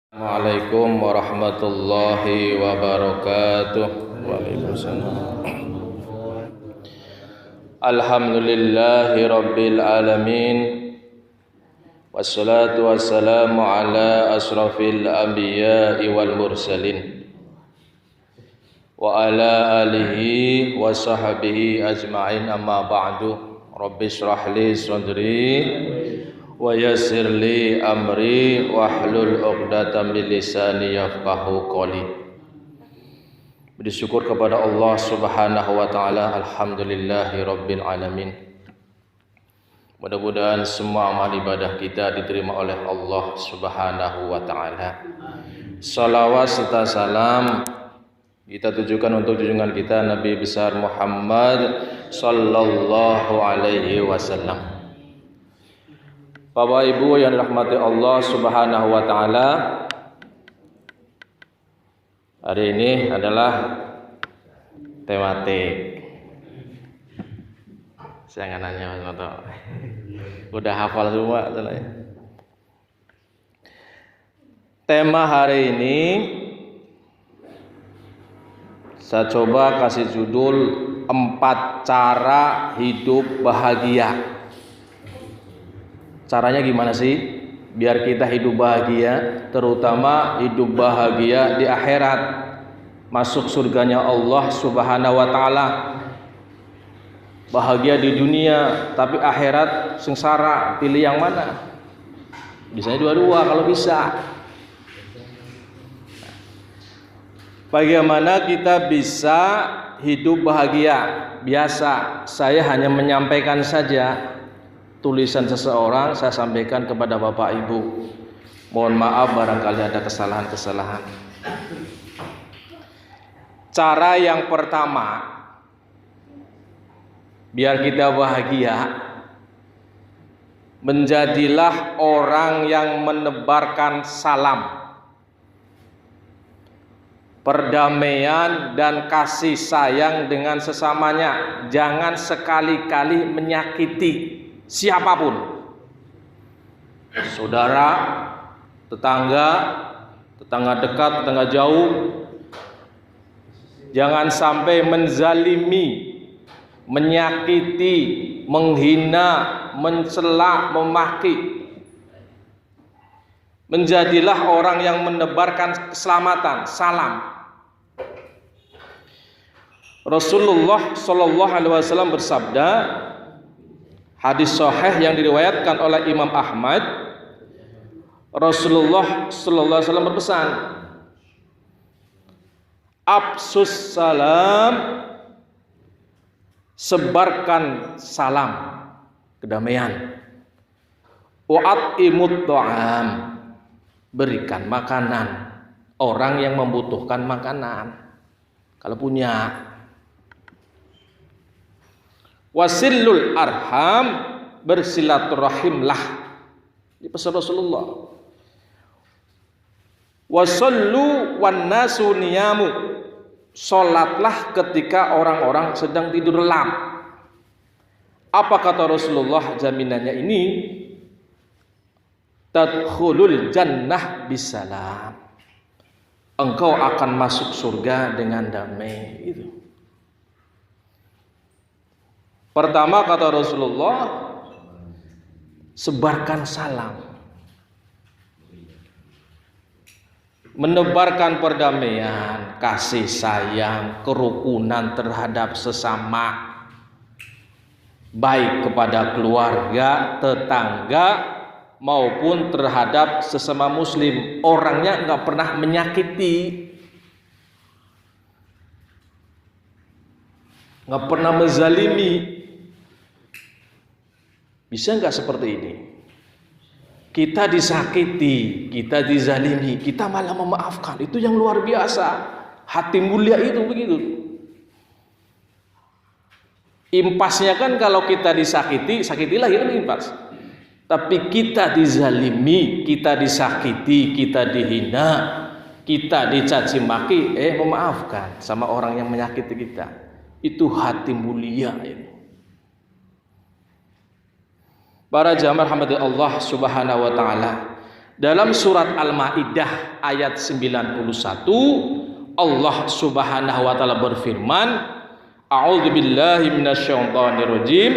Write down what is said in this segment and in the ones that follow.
Assalamualaikum warahmatullahi wabarakatuh. Waalaikumsalam. Alhamdulillahi rabbil alamin. Wassalatu wassalamu ala asrafil anbiya'i wal mursalin wa ala alihi wa sahbihi ajma'in, amma ba'du. Rabbi shrah li sadri wa yassir li amri wahlul 'uqdatam min lisani yafqahu qawli. Bersyukur kepada Allah Subhanahu wa taala, alhamdulillahi rabbil alamin. Mudah-mudahan semua amal ibadah kita diterima oleh Allah Subhanahu wa taala. Salawat serta salam kita tujukan untuk junjungan kita Nabi besar Muhammad sallallahu alaihi wasallam. Bapak Ibu yang dirahmati Allah Subhanahu wa taala, hari ini adalah tematik. Saya nggak nanya Mas Moto. Udah hafal semua ya. Tema hari ini saya coba kasih judul 4 cara hidup bahagia. Caranya gimana sih biar kita hidup bahagia, terutama hidup bahagia di akhirat, masuk surganya Allah Subhanahu wa taala. Bahagia di dunia tapi akhirat sengsara, pilih yang mana? Bisanya dua-dua kalau bisa. Bagaimana kita bisa hidup bahagia? Biasa saya hanya menyampaikan saja tulisan seseorang, saya sampaikan kepada Bapak Ibu. Mohon maaf barangkali ada kesalahan-kesalahan. Cara yang pertama biar kita bahagia, menjadilah orang yang menebarkan salam, perdamaian dan kasih sayang dengan sesamanya. Jangan sekali-kali menyakiti siapapun, saudara, tetangga dekat, tetangga jauh. Jangan sampai menzalimi, menyakiti, menghina, mencela, memaki. Menjadilah orang yang menebarkan keselamatan, salam. Rasulullah Shallallahu Alaihi Wasallam bersabda, hadis sahih yang diriwayatkan oleh Imam Ahmad, Rasulullah sallallahu alaihi wasallam berpesan, "Absus salam," sebarkan salam, kedamaian. "Wa at'imut ta'am," berikan makanan orang yang membutuhkan makanan kalau punya. "Wasilul arham," bersilaturahimlah. Ini pesan Rasulullah. "Wasallu wan nasu niyamu," salatlah ketika orang-orang sedang tidur lelap. Apa kata Rasulullah jaminannya ini? "Tadkhulul jannah bisalam," engkau akan masuk surga dengan damai. Itu pertama kata Rasulullah, sebarkan salam, menebarkan perdamaian, kasih sayang, kerukunan terhadap sesama, baik kepada keluarga, tetangga, maupun terhadap sesama muslim. Orangnya nggak pernah menyakiti, nggak pernah menzalimi. Bisa nggak seperti ini? Kita disakiti, kita dizalimi, kita malah memaafkan. Itu yang luar biasa. Hati mulia itu begitu. Impasnya kan kalau kita disakiti, sakitilah itu impas. Tapi kita dizalimi, kita disakiti, kita dihina, kita dicaci maki, memaafkan sama orang yang menyakiti kita. Itu hati mulia ini. Para jamaah rahmati Allah Subhanahu wa taala, Dalam surat Al-Maidah ayat 91 Allah Subhanahu wa taala berfirman, A'udzubillahi minasyaitonirrajim.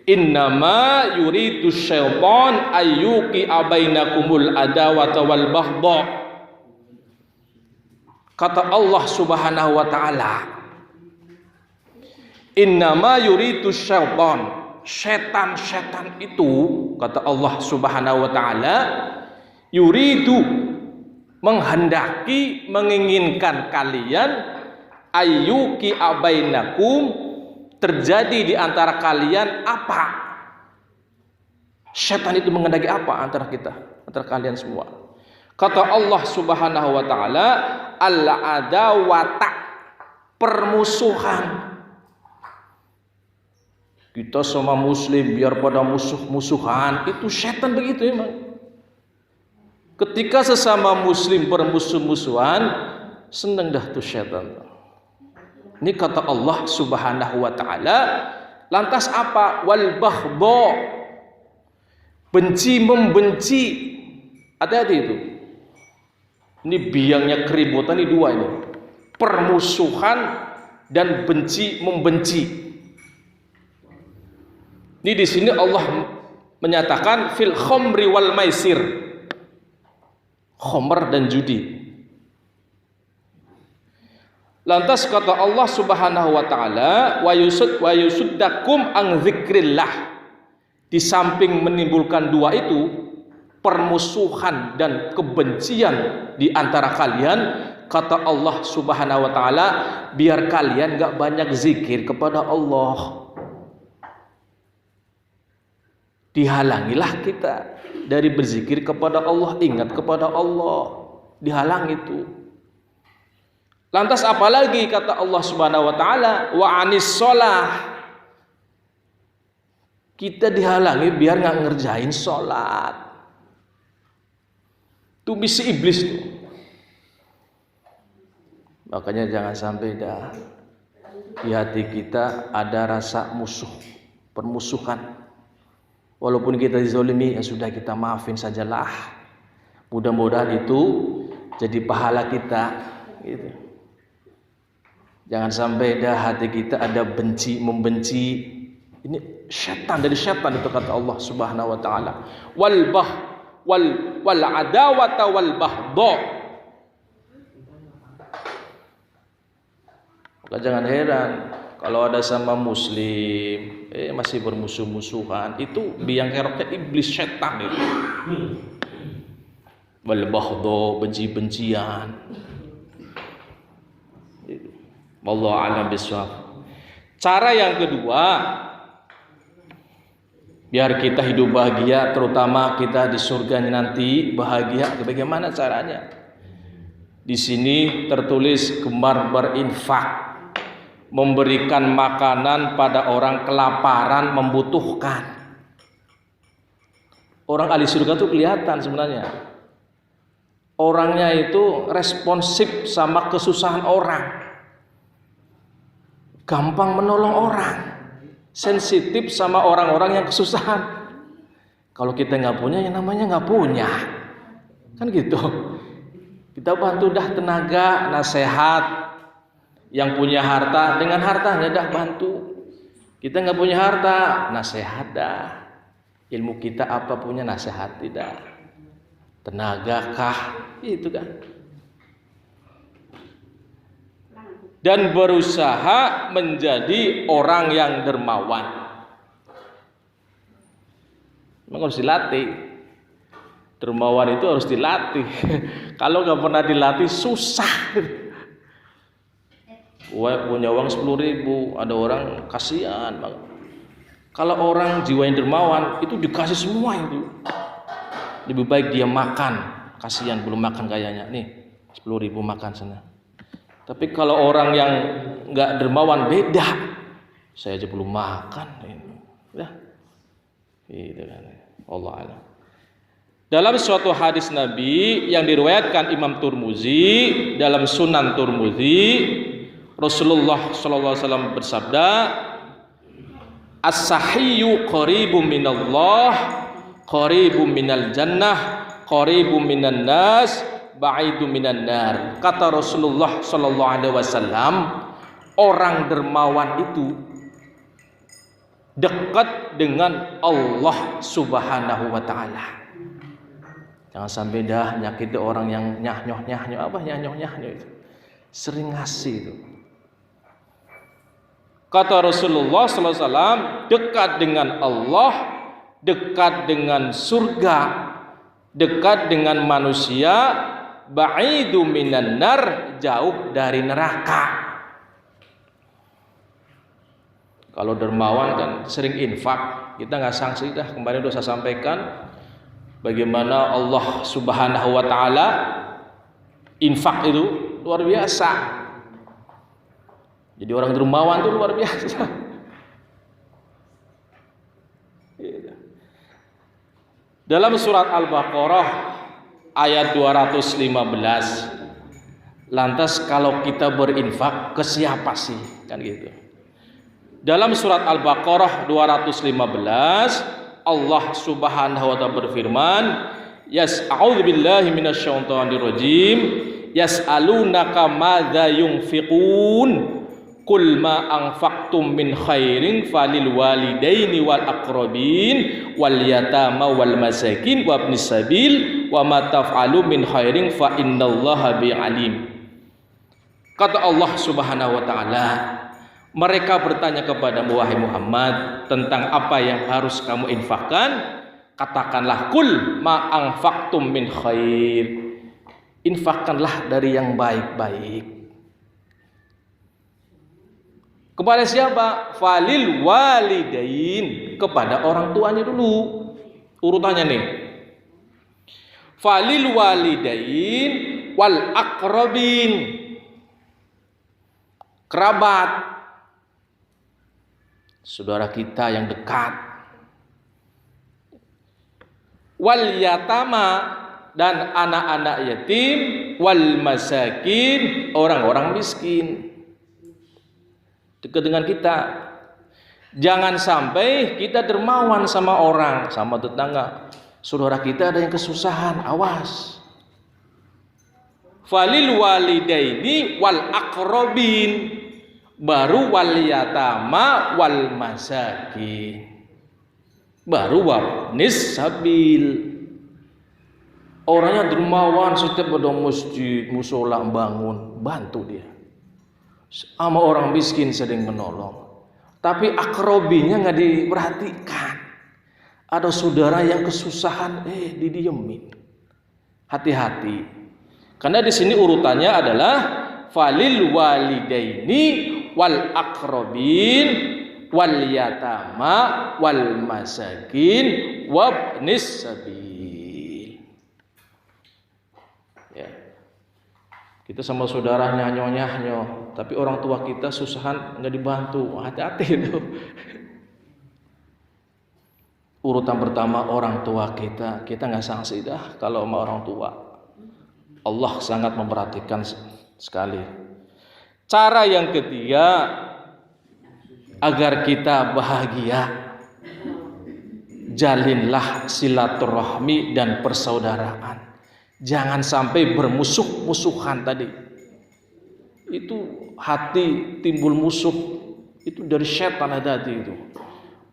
Innama yuridu syaitan ayyuqi bainakumul adawata wal baghdha. Kata Allah Subhanahu wa taala, innama yuridu syaitan, setan-setan itu, kata Allah Subhanahu wa taala, yuridu, menghendaki, menginginkan kalian, ayyuqi bainakum, terjadi di antara kalian apa? Setan itu menghendaki apa antara kita, antara kalian semua? Kata Allah Subhanahu wa taala, al-adawata, permusuhan. Kita sama muslim biar pada musuh-musuhan, itu setan begitu emang. Ketika sesama muslim bermusuh-musuhan, seneng dah tuh setan. Ini kata Allah Subhanahu wa taala. Lantas apa? Wal baghdha, benci membenci. Hati-hati itu. Ini biangnya keributan ini dua ini. Permusuhan dan benci membenci. Ini di sini Allah menyatakan fil khamri wal maisir. Khamr dan judi. Lantas kata Allah Subhanahu wa taala, wa yusuddakum an dzikrillah. Di samping menimbulkan dua itu, permusuhan dan kebencian di antara kalian, kata Allah Subhanahu wa taala, biar kalian enggak banyak zikir kepada Allah. Dihalangilah kita dari berzikir kepada Allah, ingat kepada Allah. Dihalang itu. Lantas apalagi kata Allah Subhanahu wa taala, wa anis shalah. Kita dihalangi biar nggak ngerjain sholat. Itu misi iblis tuh. Makanya jangan sampai dah di hati kita ada rasa musuh, permusuhan. Walaupun kita dizolimi, ya sudah, kita maafin sajalah. Mudah-mudahan itu jadi pahala kita gitu. Jangan sampai dah hati kita ada benci, membenci. Ini syaitan, dari syaitan itu kata Allah Subhanahu wa taala. Wal adawata wal baghdha. Maka jangan heran kalau ada sama muslim masih bermusuh-musuhan, itu biang keroknya iblis, syaitan itu. Wal baghdha, benci-bencian. Wallahu a'lam bishawab. Cara yang kedua, biar kita hidup bahagia, terutama kita di surga nanti bahagia, bagaimana caranya? Di sini tertulis gemar berinfak, memberikan makanan pada orang kelaparan, membutuhkan. Orang ahli surga itu kelihatan sebenarnya. Orangnya itu responsif sama kesusahan orang. Gampang menolong orang, sensitif sama orang-orang yang kesusahan. Kalau kita nggak punya, yang namanya nggak punya, kan gitu. Kita bantu dah tenaga, nasihat. Yang punya harta dengan hartanya dah bantu. Kita nggak punya harta, nasihat dah. Ilmu kita apa punya, nasihat tidak. Tenaga kah, itu kan. Dan berusaha menjadi orang yang dermawan. Memang harus dilatih. Dermawan itu harus dilatih. Kalau nggak pernah dilatih susah. Punya uang 10.000, ada orang kasihan banget. Kalau orang jiwa yang dermawan itu dikasih semua itu. Lebih baik dia makan, kasihan belum makan kayaknya. Nih 10.000 makan sana. Tapi kalau orang yang nggak dermawan beda, saya aja belum makan, ya, itu kan. Allah alam. Dalam suatu hadis Nabi yang diriwayatkan Imam Turmuzi dalam Sunan Turmuzi, Rasulullah SAW bersabda, as-sahiyyu qaribun minallah, qaribun minal jannah, qaribum minan nas ba'idum minan nar. Kata Rasulullah sallallahu alaihi wasallam, orang dermawan itu dekat dengan Allah Subhanahu wa taala. Jangan sampai dah nyakiti orang yang nyah-nyoh apa nyah-nyoh itu. Sering ngasih itu. Kata Rasulullah sallallahu alaihi wasallam, dekat dengan Allah, dekat dengan surga, dekat dengan manusia, ba'idu minan nar, jauh dari neraka. Kalau dermawan kan sering infak, kita nggak sanksi dah. Kemarin sudah saya sampaikan bagaimana Allah Subhanahu wa taala infak itu luar biasa. Jadi orang dermawan itu luar biasa. Dalam surat Al-Baqarah ayat 215, lantas kalau kita berinfak ke siapa sih? Kan gitu. Dalam surat Al-Baqarah 215, Allah Subhanahu wa taala berfirman, a'udzu billahi minasyaitonir rajim, yas'alunaka madza yunfiqun qul ma anfaqtum min khairin falil walidaini wal aqrabin wal yatama wal masakin wa ibnis sabil wa ma taf'alu min khairin fa innallaha bi'alim. Kata Allah Subhanahu wa taala, mereka bertanya kepadamu wahai Muhammad tentang apa yang harus kamu infakkan. Katakanlah, kul ma anfaqtum min khair, infakkanlah dari yang baik-baik. Kepada siapa? Falil walidain, kepada orang tuanya dulu. Urutannya nih, falil walidain wal aqrabin, kerabat, saudara kita yang dekat, wal yatama, dan anak-anak yatim, wal masakin, orang-orang miskin dekat dengan kita. Jangan sampai kita dermawan sama orang, sama tetangga, saudara kita ada yang kesusahan, awas. Falil walidaini wal aqrabin, baru wal yatama wal masakin, baru wabnis sabil. Orangnya dermawan, setiap ada masjid, musola bangun, bantu dia. Sama orang miskin sering menolong. Tapi akrobinya nggak diperhatikan. Ada saudara yang kesusahan, didiemin. Hati-hati. Karena di sini urutannya adalah falil walidaini wal aqrabin wal yatama wal masakin wabnis sabil. Ya. Kita sama saudara nyanyo, tapi orang tua kita susahan nggak dibantu. Hati-hati itu. Urutan pertama orang tua kita nggak sanksi dah kalau sama orang tua. Allah sangat memperhatikan sekali. Cara yang ketiga agar kita bahagia, jalinlah silaturahmi dan persaudaraan. Jangan sampai bermusuh-musuhan tadi. Itu hati timbul musuh, itu dari setan ada hati itu.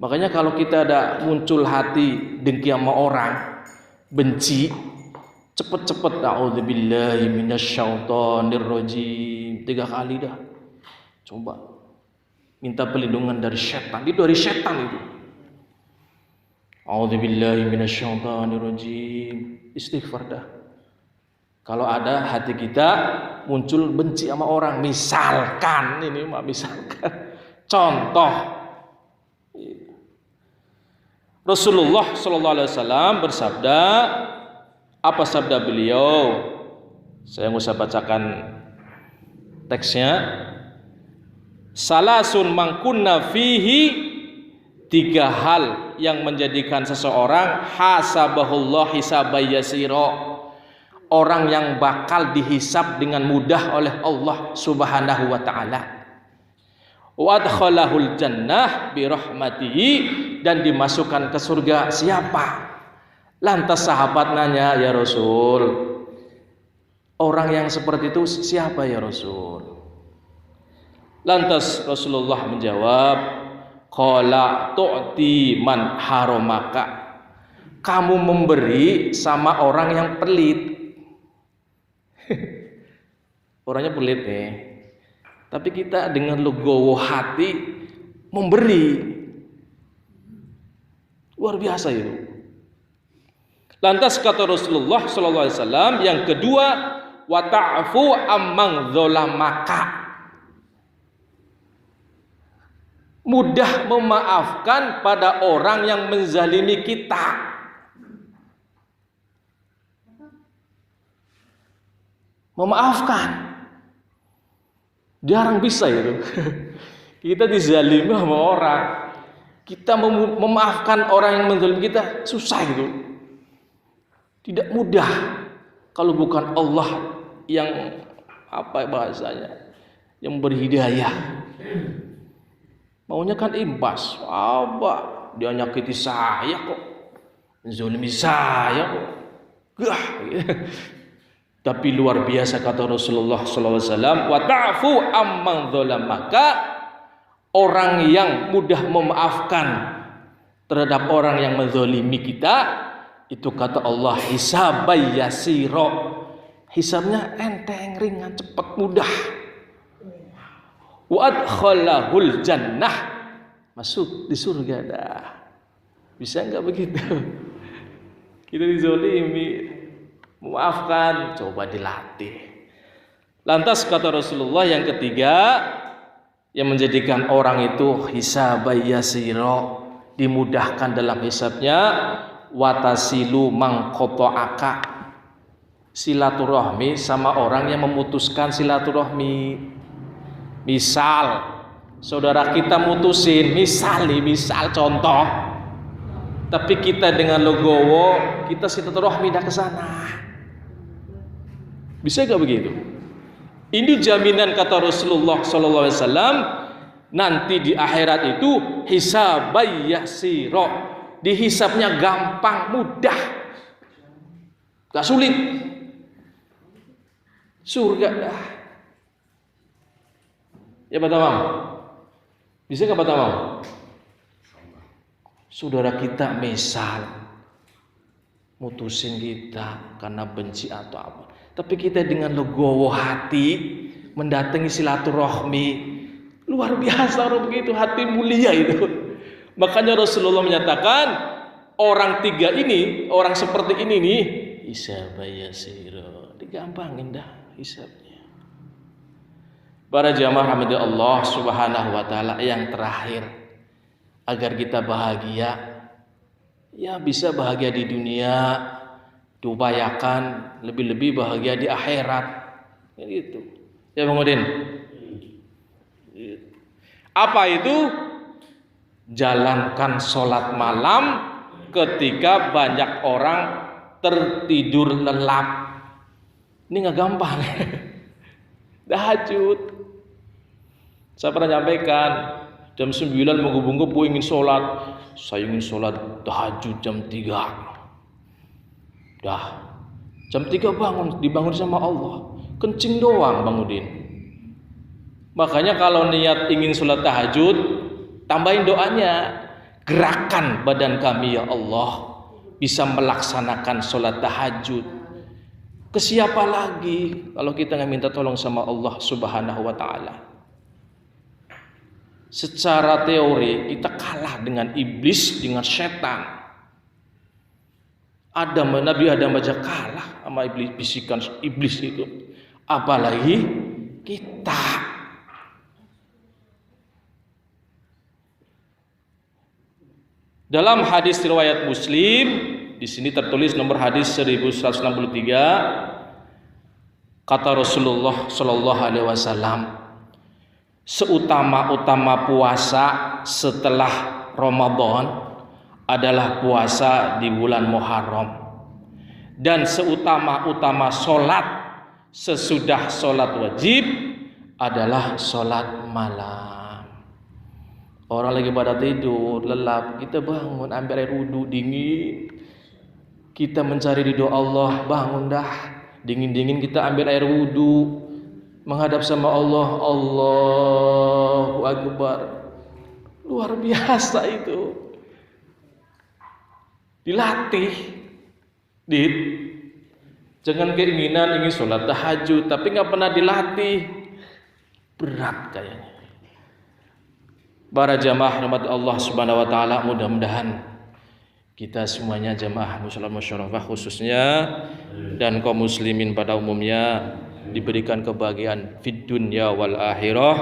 Makanya kalau kita ada muncul hati dengki sama orang, benci, cepet-cepet a'udzubillahi minasyaitonir rajim 3 kali dah. Coba minta perlindungan dari setan. Itu dari setan itu. A'udzubillahi minasyaitonir rajim. Istighfar dah. Kalau ada hati kita muncul benci sama orang, misalkan ini mah misalkan contoh, Rasulullah sallallahu alaihi wasallam bersabda, apa sabda beliau? Saya nggak usah bacakan teksnya. Salasun mangkunna fihi, 3 hal yang menjadikan seseorang hasabahullah hisabayasiro, orang yang bakal dihisab dengan mudah oleh Allah Subhanahu wa taala. Wa adkhalahul jannah bi rahmatihi, dan dimasukkan ke surga siapa? Lantas sahabat nanya, ya Rasul, orang yang seperti itu siapa ya Rasul? Lantas Rasulullah menjawab, qala tu'ti man haramaka. Kamu memberi sama orang yang pelit. Orangnya pelit nih. Tapi kita dengan legowo hati memberi. Luar biasa itu. Lantas kata Rasulullah sallallahu alaihi wasallam yang kedua, wa ta'fu amman dzalamaka. Mudah memaafkan pada orang yang menzalimi kita. Memaafkan. Jarang bisa itu. Kita dizalimi sama orang. Kita memaafkan orang yang menzalimi kita susah gitu. Tidak mudah kalau bukan Allah yang apa bahasanya, yang berhidayah. Maunya kan imbas, apa dia nyakiti saya kok, menzalimi saya kok, gah. Tapi luar biasa kata Rasulullah SAW, wa ta'fu amman dzalamaka, orang yang mudah memaafkan terhadap orang yang menzalimi kita. Itu kata Allah, hisabai yasiro, hisabnya enteng, ringan, cepat, mudah. Wa adkhalahul jannah, masuk di surga dah. Bisa enggak begitu? Kita dizalimi, memaafkan, coba dilatih. Lantas kata Rasulullah yang ketiga, yang menjadikan orang itu hisabai yasiro, dimudahkan dalam hisabnya, watasilu mangqata'aka, silaturahmi sama orang yang memutuskan silaturahmi. Misal saudara kita mutusin, misal contoh, tapi kita dengan legowo kita silaturahmi dah ke sana. Bisa gak begitu? Ini jaminan kata Rasulullah sallallahu alaihi wasallam, nanti di akhirat itu hisabai yasiro, dihisapnya gampang, mudah, gak sulit. Surga dah. Ya Pak Tamam, bisa gak Pak Tamam? Saudara kita misal mutusin kita karena benci atau apa, tapi kita dengan legowo hati mendatangi silaturahmi, luar biasa orang begitu, hati mulia itu. Makanya Rasulullah menyatakan orang tiga ini, orang seperti ini nih, hisabai yasiro, digampangin dah hisabnya. Para jamaah rahmati Allah Subhanahu wa taala, yang terakhir agar kita bahagia, ya bisa bahagia di dunia, diupayakan lebih-lebih bahagia di akhirat. Ya gitu. Ya Bang Udin. Apa itu? Jalankan sholat malam ketika banyak orang tertidur lelap. Ini nggak gampang. Tahajud. Saya pernah nyampaikan jam 9 menggebu-gebu ingin sholat. Saya ingin sholat tahajud jam 3. Dah jam 3 dibangun sama Allah. Kencing doang Bang Udin. Makanya kalau niat ingin sholat tahajud, tambahin doanya, gerakan badan kami ya Allah bisa melaksanakan sholat tahajud. Ke siapa lagi kalau kita nggak minta tolong sama Allah Subhanahu wa taala? Secara teori kita kalah dengan iblis, dengan setan. Nabi Adam aja kalah sama iblis, bisikan iblis itu. Apalagi kita. Dalam hadis riwayat Muslim, di sini tertulis nomor hadis 1163, kata Rasulullah Shallallahu Alaihi Wasallam, seutama-utama puasa setelah Ramadan adalah puasa di bulan Muharram, dan seutama-utama sholat sesudah sholat wajib adalah sholat malam. Orang lagi pada tidur lelap, kita bangun ambil air wudhu dingin, kita mencari ridho Allah, bangun dah. Dingin-dingin kita ambil air wudhu, menghadap sama Allah. Allahu Akbar. Luar biasa itu. Dilatih. Jangan keinginan ingin sholat tahajud tapi nggak pernah dilatih. Berat kayaknya. Para jamaah rahmat Allah Subhanahu wa taala, mudah-mudahan kita semuanya jamaah muslimat musyawarah khususnya dan kaum muslimin pada umumnya diberikan kebahagiaan fid dunya wal akhirah.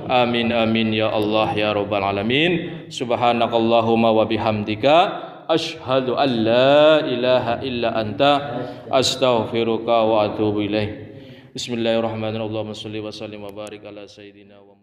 Amin amin ya Allah ya rabbal alamin. Subhanakallahumma wa bihamdika asyhadu an la ilaha illa anta astaghfiruka wa atubu ilaik. Bismillahirrahmanirrahim. Allahumma shalli wa sallim wa barik ala sayyidina wa